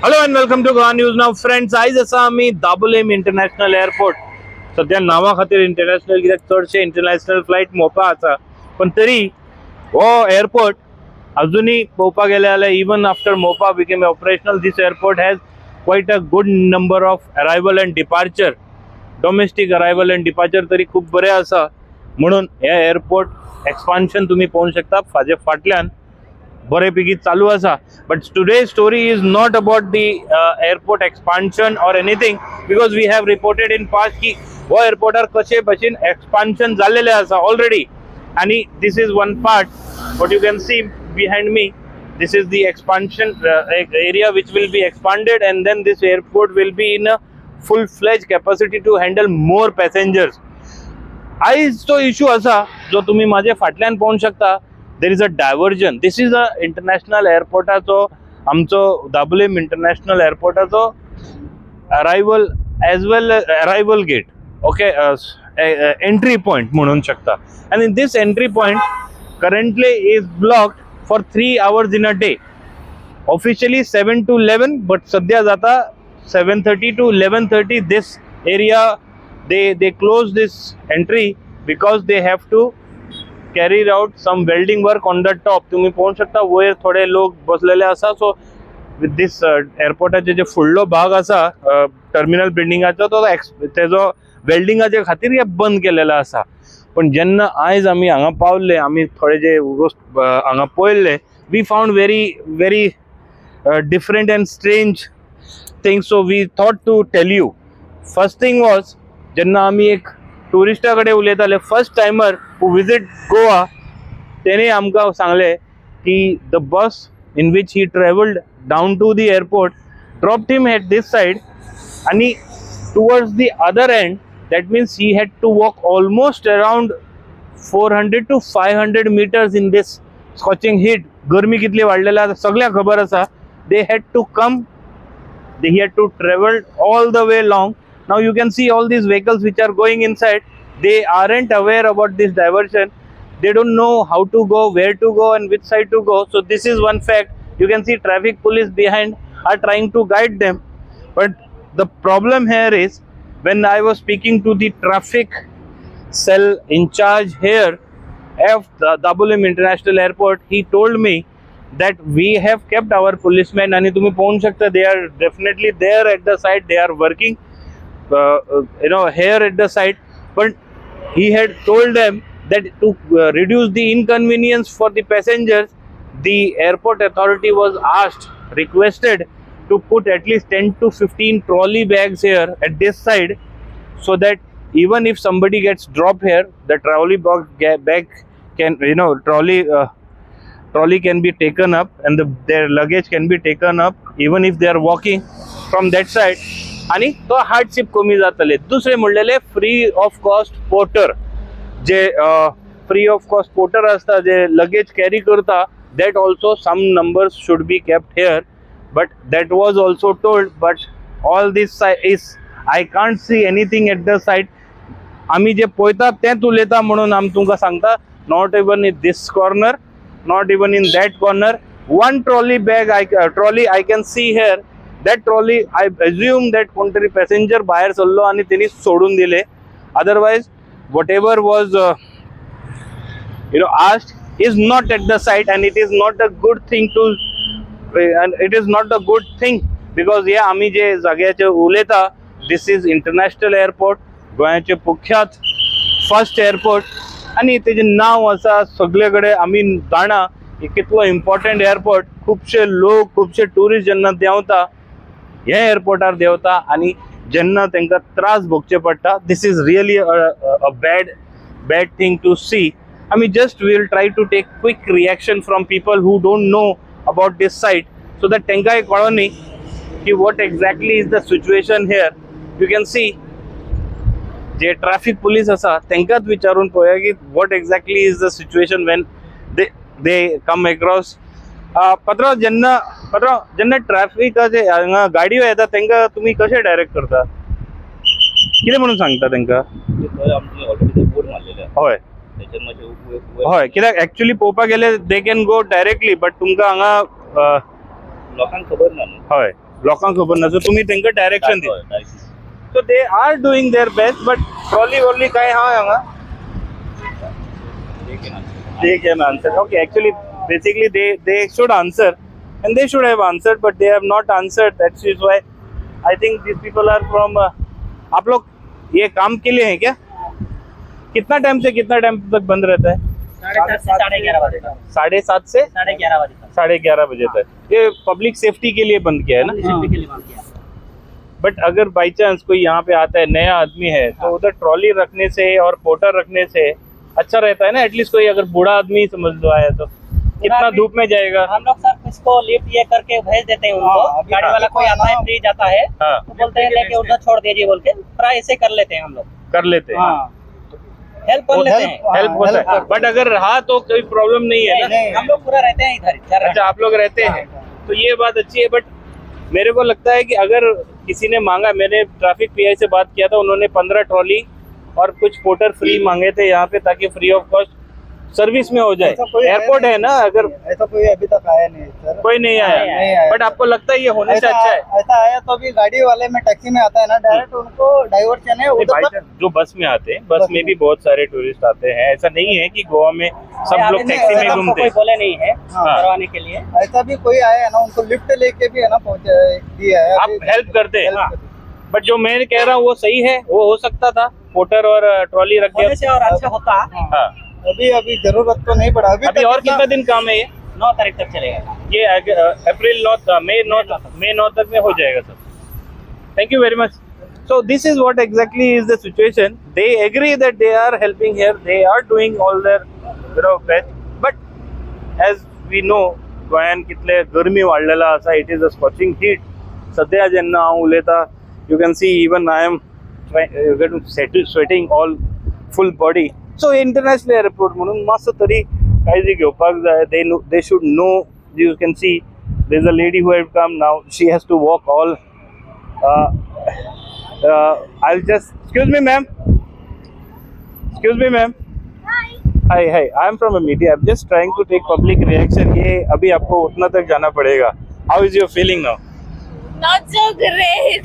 Hello and welcome to Goa news now friends. आयज आसा आमी दाबोलीम इंटरनॅशनल एअरपोर्ट. सध्या नावा खातीर इंटरनॅशनल कित्याक चडशे इंटरनॅशनल फ्लायट मोपा आसा, पण तरी हो एअरपोर्ट अजूनही पळोवपाक गेले जाल्यार even after Mopa became operational this airport has quiet a good number of arrival and departure. Domestic arrival and departure तरी खूप बरे आसा, म्हणून हे एअरपोर्ट एक्सपान्शन तुम्ही पळोवंक शकता हाजे फाटल्यान बरेपैकी चालू आसा. But today story is not about the airport expansion or anything, because we have reported in past की हो एअरपोर्टार कशे भशेन एक्सपान्शन जाल्लेले आसा ऑलरेडी. आणि this is one part what you can see behind me. This is the expansion area which will be expanded, and then this airport will be in a full-fledged capacity to handle more passengers. आयज तो issue असा जो तुम्ही माझे फाटल्यान पळोवंक शकता. There is a diversion. This is a international एअरपोर्टाचो आमचो दाबोलीम इंटरनॅशनल एअरपोर्टाचो arrival as well arrival gate. Okay, entry point म्हणून शकता. and in this entry point currently is blocked for 3 hours in a day. Officially 7 to 11, but sadhya jata 7:30 to 11:30. This area they close this entry because they have to carry out some welding work on the top. तुम्ही पाहू शकता वयर थोडे लोक बसलेले असा. So with this एअरपोर्टाचे जे फुडलो भाग असा टर्मिनल बिल्डिंगाचो तो तेजो वेल्डिंगाचे खातीर हे बंद केलेलो असा. पण जेन्ना आयज आमी हांगा पावले, आमी थोडे जे हांगा पळयल्ले, we found very different and strange things. So we thought to tell you. First thing was, जेन्ना आमी एक टुरिस्टा कडेन उलयताले, फर्स्ट टायमर हू विजिट गोवा, तेणे आमकां सांगले की the bus in which he traveled down to the airport dropped him at this side, and towards the other end, that means he had to walk almost around 400 to 500 meters in this scorching heat. गर्मी कितली वाढलेला सगळ्यांक खबर आसा. They had to come, they had to travel all the way long. Now you can see all these vehicles which are going inside. They aren't aware about this diversion. They don't know how to go, where to go, and which side to go. So this is one fact. You can see traffic police behind are trying to guide them. But the problem here is, when I was speaking to the traffic cell in charge here of the Dabolim International Airport, he told me that we have kept our policemen, and तुम्ही पाहू शकता they are definitely there at the side. They are working here at the side. But he had told them that to reduce the inconvenience for the passengers, the airport authority was requested to put at least 10 to 15 trolley bags here at this side, so that even if somebody gets dropped here, the trolley bag can, trolley can be taken up, and their luggage can be taken up even if they are walking from that side. आणि तो hardship कमी जातले. दुसरे म्हणलेले free of cost porter, जे free of cost porter असता जे luggage carry करता, that also some numbers should be kept here. But that was also told, but all this is, I can't see anything at the side. आम्ही जे पळयता तेच उलयता म्हणून आमी तुमकां सांगता. Not even in this corner, not even in that corner. One trolley I can see here. That trolley, I assume that कोणतरी passenger बाहेर सरलो आणि त्यांनी सोडून दिले. Otherwise whatever was asked is not at the site, and it is not a good thing because yeah, आम्ही जे जाग्याचे उलयता, this is international airport, गोंयाचे प्रख्यात फर्स्ट एअरपोर्ट, आणि तेजे नाव आसा सगळे कडेन आमी जाणा कितलो इम्पॉर्टंट एअरपोर्ट. खुबशे लोक, खुबशे टुरिस्ट जेन्ना देंवता ह्या एअरपोर्टार देंवता, आणि जेन्ना तांकां त्रास भोगचे पडटा, this is really a bad thing to see. I mean, we'll try to take quick reaction from people who don't know about this site, so that tenka koloni ki what exactly is the situation here. You can see je traffic police asa tenkat vicharun poya ki what exactly is the situation when they come across. पत्र जेन्ना traffic हांगा गाडयो येता तेंका तुम्ही कशे direct करता, कितें म्हणून सांगता तेंका? हय हय, कित्याक एक्चुअली पळोवपाक गेले they can go directly, but तुमकां हांगा लोकांक खबर ना न्हू. हय लोकांक खबर ना, सो तुम्ही त्यांना डायरेक्शन दिले. So they are doing their best, but trolley काय हाँ हांगा they can answer. Okay, actually basically they should answer and they should have answered, but they have not answered. That is why I think these people are from आप लोग ये काम के लिए हैं क्या? कितना टाइम से कितना टाइम तक बंद रहता है? 7:30 से 11:30 बजे तक. 7:30 से 11:30 बजे तक. 11:30 बजे तक. ये पब्लिक सेफ्टी के लिए बंद किया है ना? सेफ्टी के लिए बंद किया. बट अगर बाई चांस कोई यहाँ पे आता है, नया आदमी है, तो उधर ट्रॉली रखने से और पोर्टर रखने से अच्छा रहता है ना. एटलीस्ट कोई अगर बूढ़ा आदमी समझ लो आया तो कितना धूप में जाएगा. हम लोग सर इसको लिफ्ट ये करके भेज देते हैं उनको. गाड़ी वाला कोई आता है, फ्री जाता है, हाँ. तो बोलते हैं लेके उधर छोड़ दीजिए बोल के ट्राई ऐसे कर लेते हैं हम लोग. कर लेते हैं, हेल्प कर लेते हैं. हेल्प होता है. बट अगर रहा तो कोई प्रॉब्लम नहीं है ना. हम लोग पूरा रहते हैं इधर. अच्छा, आप लोग रहते हैं तो ये बात अच्छी है. बट मेरे को लगता है कि अगर किसी ने मांगा, मैंने ट्रैफिक पीआई से बात किया था, उन्होंने 15 ट्रॉली और कुछ पोर्टर फ्री मांगे थे यहाँ पे, ताकि फ्री ऑफ कॉस्ट सर्विस में हो जाए. एयरपोर्ट है ना, अगर ऐसा कोई अभी तक आया नहीं सर. कोई नहीं आया, बट आपको लगता है ये होने से अच्छा है? ऐसा आया तो अभी गाड़ी वाले में टैक्सी में आता है ना, डायरेक्ट उनको डाइवर्शन है उधर तक. जो बस में आते हैं, बस में भी बहुत सारे टूरिस्ट आते हैं. ऐसा नहीं है कि गोवा में सब लोग टैक्सी में घूमते कोई हैं. बोले नहीं है करवाने के लिए. ऐसा भी कोई आया है ना, उनको लिफ्ट लेके भी है ना पहुंचे दिया है. आप हेल्प करते हैं. बट जो मैं कह रहा हूँ वो सही है. वो हो सकता था पोर्टर और ट्रॉली रख होने दिया से और अच्छा होता. हाँ. अभी जरूरत तो नहीं पड़ा. अभी और कितना दिन काम है ये? 9 तारीख तक चलेगा ये अप्रैल 9 मई 9 तक में हो जाएगा sir. Thank you very much. So this is what exactly is the situation. They agree that they are helping here. They are doing all their best. But as we know, गोंयान कितले गर्मी वाढलेला आसा. It is a scorching heat. सध्या जेन्ना हांव उलयता, you can see even I am sweating all full body. So international airport म्हणून मातसो तरी काळजी घेवपाक जाय. They should know. You can see there is a lady who have come now. She has to walk all. I'll just excuse me ma'am. Hi. I am from a media. I'm just trying to take public reaction. ये अभी आपको उतना तक जाना पड़ेगा. How is your feeling now? Not so great.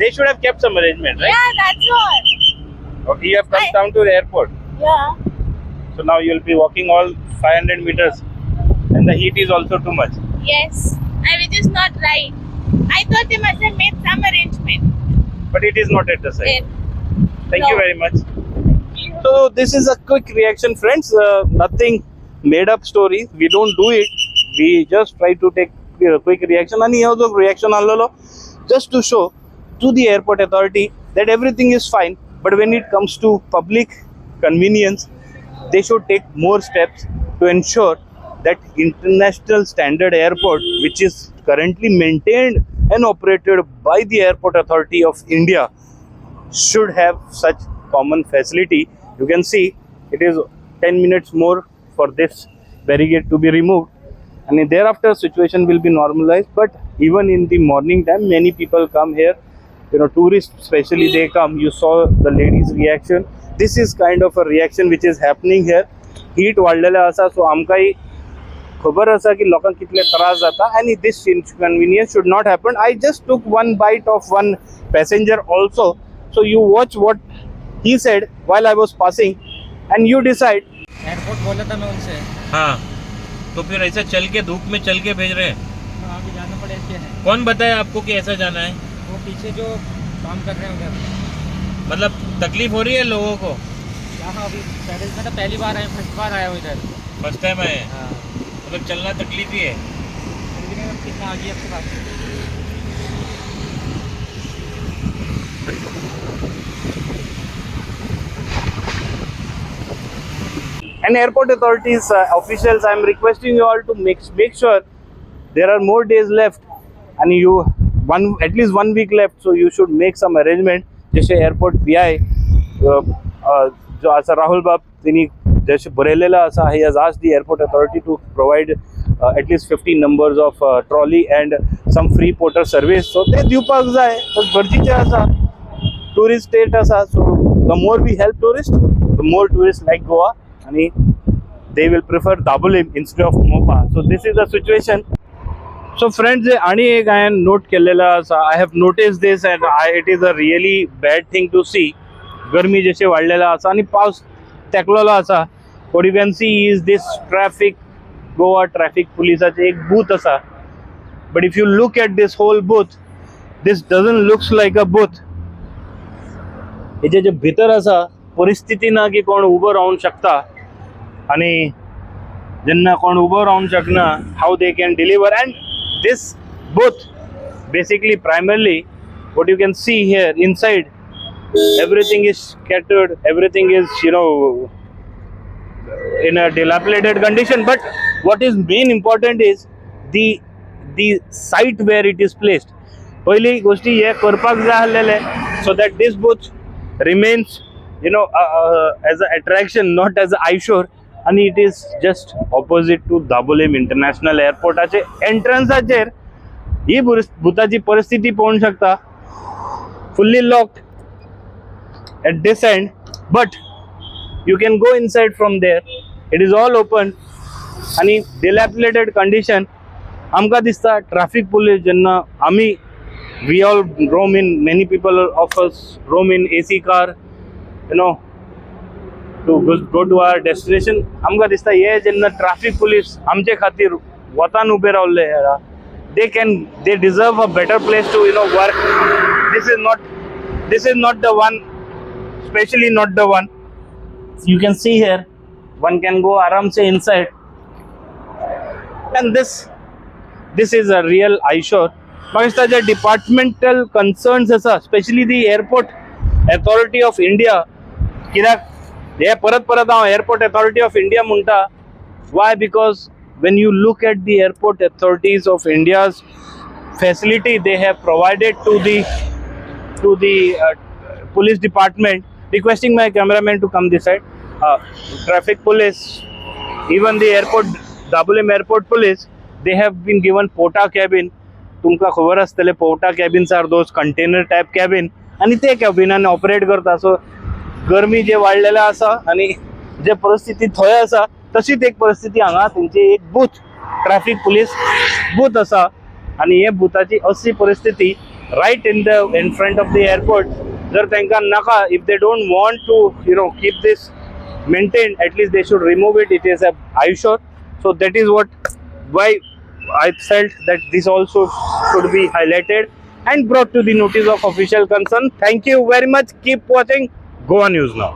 They should have kept some arrangement, right? Yeah, that's what. Okay, you have come down to the airport. Yeah. So now you'll be walking all 500 meters, and the heat is also too much. Yes. Which is not right. I thought they must have made some arrangement. But it is not at the site. Then, Thank you No. very much. So this is a quick reaction, friends. Nothing made up story. We don't do it. We just try to take quick reaction. And here the reaction allo just to show to the airport authority that everything is fine. But when it comes to public convenience, they should take more steps to ensure that international standard airport, which is currently maintained and operated by the Airport Authority of India, should have such common facility. You can see it is 10 minutes more for this barricade to be removed, and thereafter situation will be normalized. But even in the morning time, many people come here. Tourists especially, they come. You saw the lady's reaction. This is kind of a reaction which is happening here. Heat वाढलेला असा, so आमकाही खबर असा की लोकांक कितले त्रास जाता, and this inconvenience should not happen. I just took one bite of one passenger also, so you watch what he said while I was passing, and you decide. Airport बोला था मैं उनसे. हाँ, तो फिर ऐसा चल के धूप में चल के भेज रहे हैं. अभी जाना पड़ेगा. कौन बताया आपको कि ऐसा जाना है? वो पीछे जो काम कर रहे हैं उधर. मतलब तकलीफ हो रही है लोगों को? यहाँ अभी पैदल में तो पहली बार आए, फर्स्ट बार आया हूँ इधर. फर्स्ट टाइम आए हैं, हाँ. मतलब चलना तकलीफ ही है. कितना आ गई आपके पास? And airport authorities officials, I am requesting you all to make sure there are more days left, and at least 1 week left, so you should make some arrangement. जैसे एअरपोर्ट PI जो असा राहुल बाब तिनी जैसे बरयलेला असा, he has asked the airport authority to provide at least 50 numbers of trolley and some free porter service. So ते दिवपाक जाय. गरजेचे आसा. Tourist state आसा, so the more we help tourists, the more tourists like Goa, and they will prefer Dabolim instead of Mopa. So this is the situation. So friends आणि एक हांवें note केलेलो आसा. I have noticed this and it is a really bad thing to see. गरमी जशी वाडलेलो आसा आणि पावस तेकलेलो आसा. What you can see is this traffic, Goa traffic पुलिसाचे एक बूथ आसा. But if you look at this whole booth, this doesn't looks like a booth. हेजे जे भितर आसा परिस्थिती ना की कोण उबो रावूंक शकता, आणि जेन्ना कोण उबो रावूंक शकना, how they can deliver. And this booth basically primarily what you can see here inside, everything is scattered, everything is in a dilapidated condition. But what is main important is the site where it is placed. पहिली गोष्टी हे करपाक जाय आसलेले so that this booth remains as an attraction, not as an eyesore. आणि it is just opposite to Dabolim international एअरपोर्टाचे एंट्रन्साचेर ही भुताची परिस्थिती पळोवंक शकता. Fully locked at this end, but you can go inside from there. It is all open आणि dilapidated condition. आमकां दिसता ट्रॅफिक पुलीस जेन्ना आमी we all roam in, many people of us roam in AC car, to go to our destination. आमकां दिसता हे जेन्ना traffic police आमचे खातीर वतान उबे रावले, they deserve a better place to work. This is not the one, especially not the one. You can see here, one can go aram se inside, and this is a real eyesore. But the departmental concerns asa, especially the airport authority of India, कित्याक हे परत हांव airport authority of India म्हणटा. Why? Because when you look at the airport authorities of India's facility they have provided to the police department. Requesting my cameraman to come this side. Traffic police, even the airport, Dabolim airport police, they have been given porta cabin. तुमकां खबर आसतले porta cabins are those container type cabin, आणि ते कॅबिनान operate करता. सो गरमी जे वाडलेले आसा आणि जे परिस्थिती थंय आसा तशीच एक परिस्थिती हांगा तेंची एक बूथ, ट्रॅफिक पुलीस बूथ आसा. आणि हे बुथाची अशी परिस्थिती right in front of the airport. जर तांकां नाका, if they don't want to keep this maintain, at least they should remove it. It is a eyesore. So that is why I felt that this also should be highlighted and brought to the notice of official concern. Thank you very much. Keep watching Goa News Now.